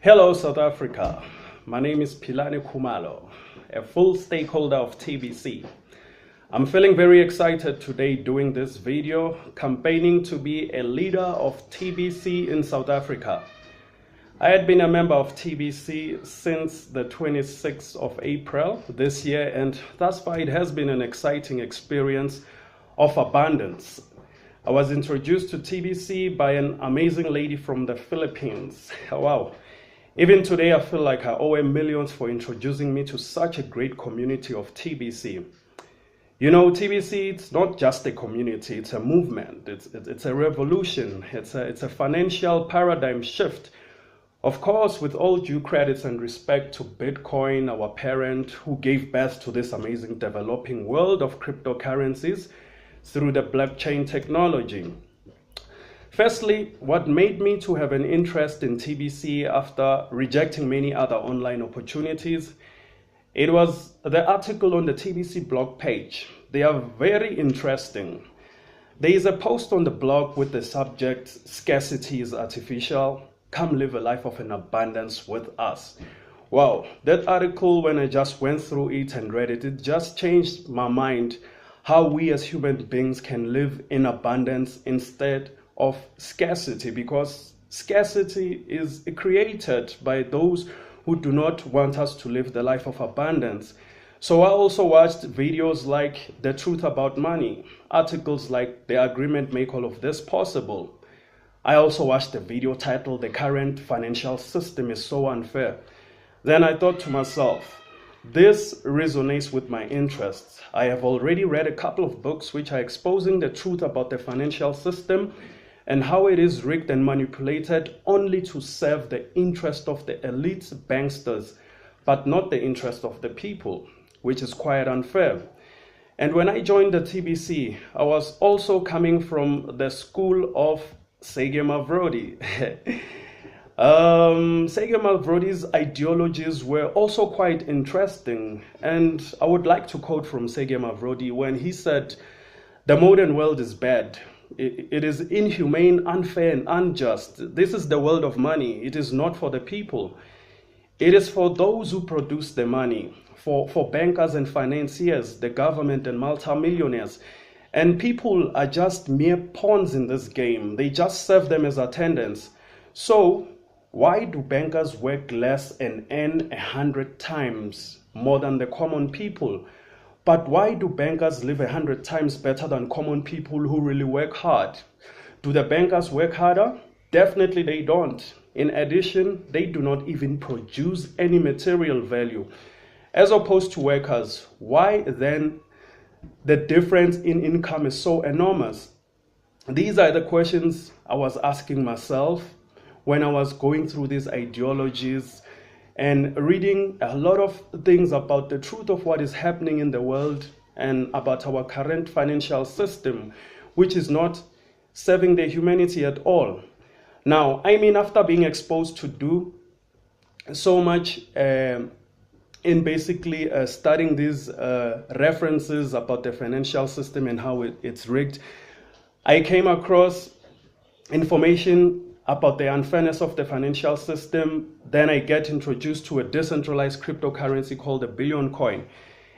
Hello, South Africa. My name is Philani Khumalo, a full stakeholder of TBC. I'm feeling very excited today doing this video, campaigning to be a leader of TBC in South Africa. I had been a member of TBC since the 26th of April this year, and thus far it has been an exciting experience of abundance. I was introduced to TBC by an amazing lady from the Philippines. Wow. Even today, I feel like I owe her millions for introducing me to such a great community of TBC. You know, TBC, it's not just a community, it's a movement, it's a revolution, it's a financial paradigm shift. Of course, with all due credits and respect to Bitcoin, our parent, who gave birth to this amazing developing world of cryptocurrencies through the blockchain technology. Firstly, what made me to have an interest in TBC after rejecting many other online opportunities, it was the article on the TBC blog page. They are very interesting. There is a post on the blog with the subject, "Scarcity is artificial. Come live a life of an abundance with us." Wow, that article, when I just went through it and read it, it just changed my mind how we as human beings can live in abundance instead of scarcity, because scarcity is created by those who do not want us to live the life of abundance. So I also watched videos like The Truth About Money, articles like The Agreement Make All of This Possible. I also watched the video titled "The Current Financial System is So Unfair." Then I thought to myself, this resonates with my interests. I have already read a couple of books which are exposing the truth about the financial system and how it is rigged and manipulated only to serve the interest of the elite banksters, but not the interest of the people, which is quite unfair. And when I joined the TBC, I was also coming from the school of Sergey Mavrodi. Sergey Mavrodi's ideologies were also quite interesting, and I would like to quote from Sergey Mavrodi when he said, "The modern world is bad. It is inhumane, unfair, and unjust. This is the world of money. It is not for the people. It is for those who produce the money, for bankers and financiers, the government and multimillionaires. And people are just mere pawns in this game. They just serve them as attendants. So why do bankers work less and earn 100 times more than the common people? But why do bankers live 100 times better than common people who really work hard? Do the bankers work harder? Definitely they don't. In addition, they do not even produce any material value. As opposed to workers, why then the difference in income is so enormous?" These are the questions I was asking myself when I was going through these ideologies and reading a lot of things about the truth of what is happening in the world and about our current financial system, which is not serving the humanity at all. Now, I mean, after being exposed to do so much in basically studying these references about the financial system and how it's rigged, I came across information about the unfairness of the financial system. Then I get introduced to a decentralized cryptocurrency called the Billion Coin,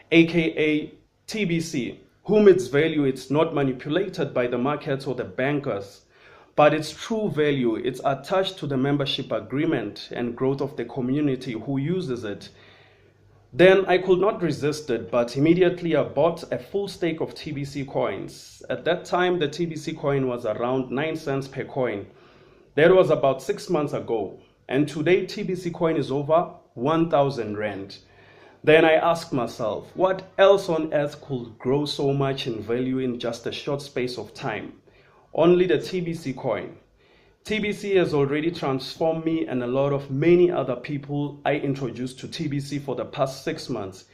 aka TBC, whom its value is not manipulated by the markets or the bankers, but its true value, it's attached to the membership agreement and growth of the community who uses it. Then I could not resist it, but immediately I bought a full stake of TBC coins. At that time, the TBC coin was around 9 cents per coin. That was about 6 months ago. And today, TBC coin is over 1,000 Rand. Then I asked myself, what else on earth could grow so much in value in just a short space of time? Only the TBC coin. TBC has already transformed me and a lot of many other people I introduced to TBC for the past 6 months.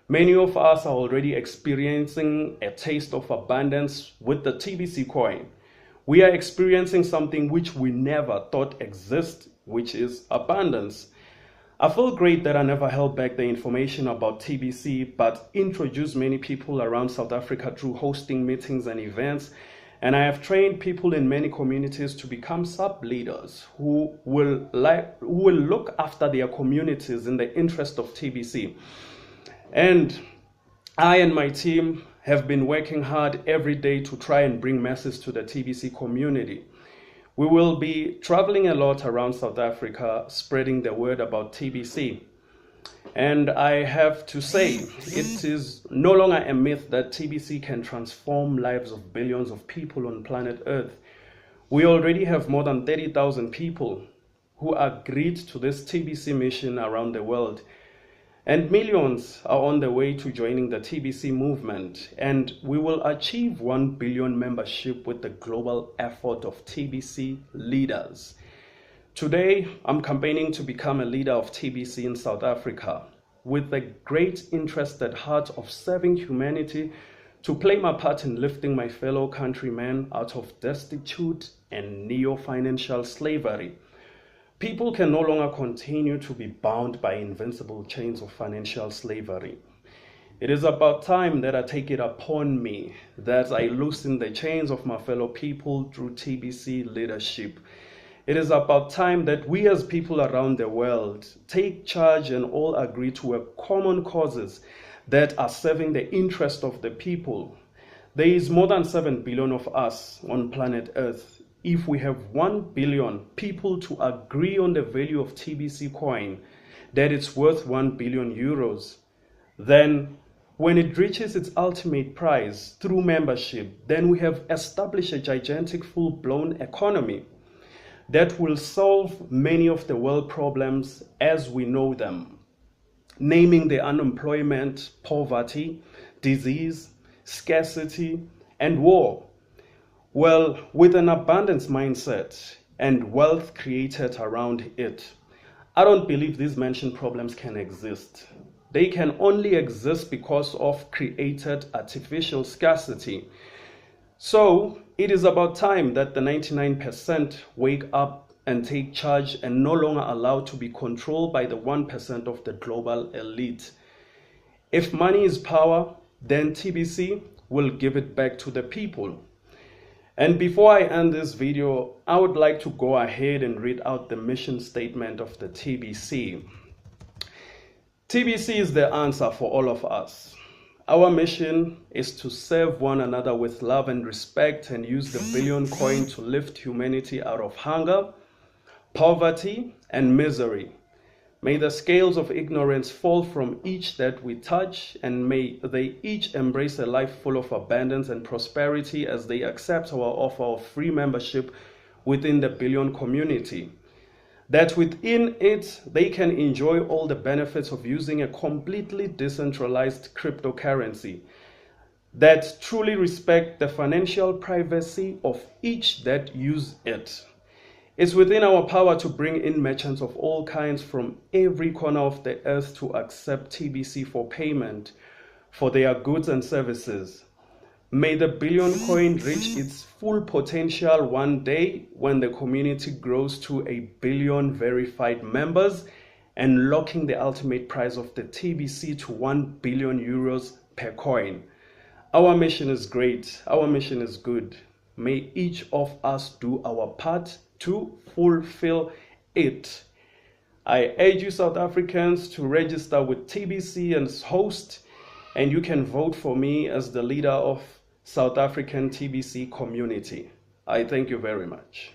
Many of us are already experiencing a taste of abundance with the TBC coin. We are experiencing something which we never thought exists, which is abundance. I feel great that I never held back the information about TBC, but introduced many people around South Africa through hosting meetings and events And I have trained people in many communities to become sub-leaders who will look after their communities in the interest of TBC. And I and my team have been working hard every day to try and bring message to the TBC community. We will be traveling a lot around South Africa, spreading the word about TBC. And I have to say, it is no longer a myth that TBC can transform lives of billions of people on planet Earth. We already have more than 30,000 people who agreed to this TBC mission around the world. And millions are on the way to joining the TBC movement. And we will achieve 1 billion membership with the global effort of TBC leaders. Today, I'm campaigning to become a leader of TBC in South Africa with the great interest at heart of serving humanity, to play my part in lifting my fellow countrymen out of destitute and neo-financial slavery. People can no longer continue to be bound by invincible chains of financial slavery. It is about time that I take it upon me that I loosen the chains of my fellow people through TBC leadership. It is about time that we as people around the world take charge and all agree to a common causes that are serving the interest of the people. There is more than 7 billion of us on planet Earth. If we have 1 billion people to agree on the value of TBC coin, that it's worth 1 billion euros, then when it reaches its ultimate price through membership, then we have established a gigantic full-blown economy that will solve many of the world problems as we know them, naming the unemployment, poverty, disease, scarcity, and war. Well, with an abundance mindset and wealth created around it, I don't believe these mentioned problems can exist. They can only exist because of created artificial scarcity. So it is about time that the 99% wake up and take charge and no longer allowed to be controlled by the 1% of the global elite. If money is power, then TBC will give it back to the people. And before I end this video, I would like to go ahead and read out the mission statement of the TBC. TBC is the answer for all of us. Our mission is to serve one another with love and respect and use the billion coin to lift humanity out of hunger, poverty, and misery. May the scales of ignorance fall from each that we touch, and may they each embrace a life full of abundance and prosperity as they accept our offer of free membership within the billion community. That within it, they can enjoy all the benefits of using a completely decentralized cryptocurrency that truly respect the financial privacy of each that use it. It's within our power to bring in merchants of all kinds from every corner of the earth to accept TBC for payment for their goods and services. May the billion coin reach its full potential one day when the community grows to 1 billion verified members, and locking the ultimate price of the TBC to 1 billion euros per coin. Our mission is great. Our mission is good. May each of us do our part to fulfill it. I urge you South Africans to register with TBC as host, and you can vote for me as the leader of South African TBC community. I thank you very much.